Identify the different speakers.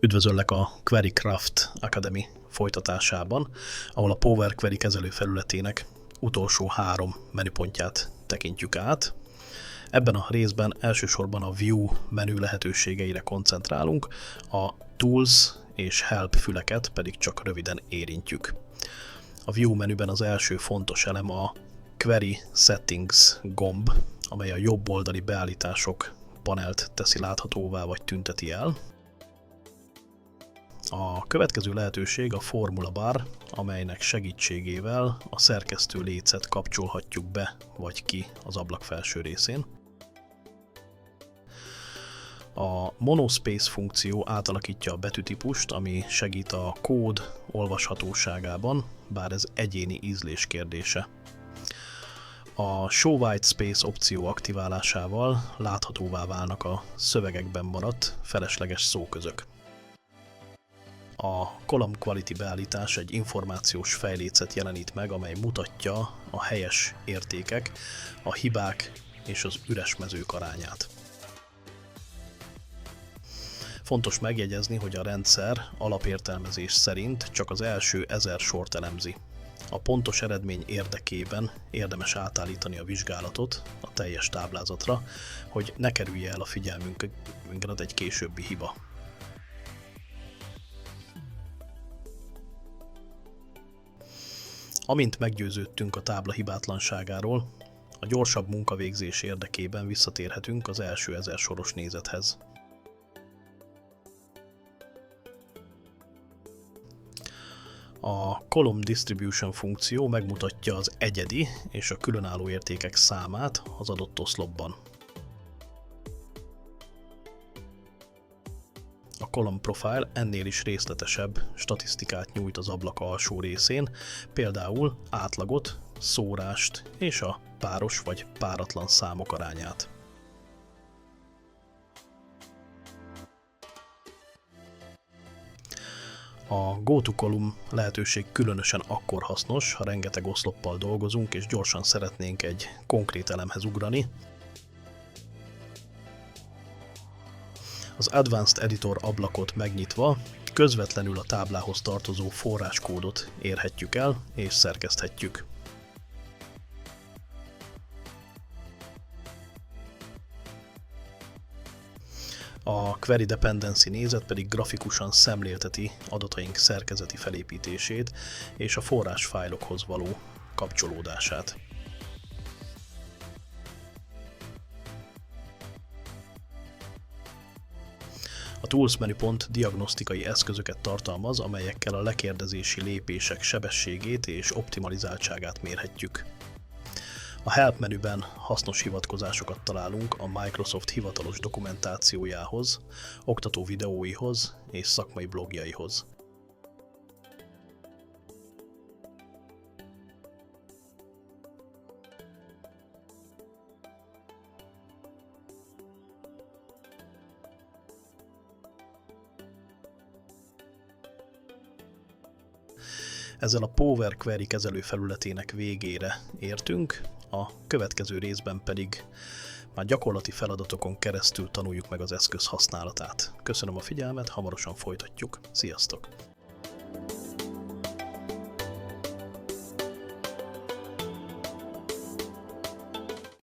Speaker 1: Üdvözöllek a QueryCraft Academy folytatásában, ahol a Power Query kezelő felületének utolsó 3 menüpontját tekintjük át. Ebben a részben elsősorban a View menü lehetőségeire koncentrálunk, a Tools és Help füleket pedig csak röviden érintjük. A View menüben az első fontos elem a Query Settings gomb, amely a jobb oldali beállítások panelt teszi láthatóvá vagy tünteti el. A következő lehetőség a Formula Bar, amelynek segítségével a szerkesztő lécet kapcsolhatjuk be vagy ki az ablak felső részén. A Monospace funkció átalakítja a betűtípust, ami segít a kód olvashatóságában, bár ez egyéni ízlés kérdése. A Show White Space opció aktiválásával láthatóvá válnak a szövegekben maradt felesleges szóközök. A Column Quality beállítás egy információs fejlécet jelenít meg, amely mutatja a helyes értékek, a hibák és az üres mezők arányát. Fontos megjegyezni, hogy a rendszer alapértelmezés szerint csak az első 1000 sort elemzi. A pontos eredmény érdekében érdemes átállítani a vizsgálatot a teljes táblázatra, hogy ne kerülje el a figyelmünket egy későbbi hiba. Amint meggyőződtünk a tábla hibátlanságáról, a gyorsabb munkavégzés érdekében visszatérhetünk az első 1000 soros nézethez. A Column Distribution funkció megmutatja az egyedi és a különálló értékek számát az adott oszlopban. A Column Profile ennél is részletesebb statisztikát nyújt az ablak alsó részén, például átlagot, szórást és a páros vagy páratlan számok arányát. A Go to Column lehetőség különösen akkor hasznos, ha rengeteg oszloppal dolgozunk és gyorsan szeretnénk egy konkrét elemhez ugrani. Az Advanced Editor ablakot megnyitva közvetlenül a táblához tartozó forráskódot érhetjük el és szerkeszthetjük. A Query Dependency nézet pedig grafikusan szemlélteti adataink szerkezeti felépítését és a forrásfájlokhoz való kapcsolódását. A Tools menüpont diagnosztikai eszközöket tartalmaz, amelyekkel a lekérdezési lépések sebességét és optimalizáltságát mérhetjük. A Help menüben hasznos hivatkozásokat találunk a Microsoft hivatalos dokumentációjához, oktató videóihoz és szakmai blogjaihoz. Ezzel a Power Query kezelő felületének végére értünk, a következő részben pedig már gyakorlati feladatokon keresztül tanuljuk meg az eszköz használatát. Köszönöm a figyelmet, hamarosan folytatjuk. Sziasztok!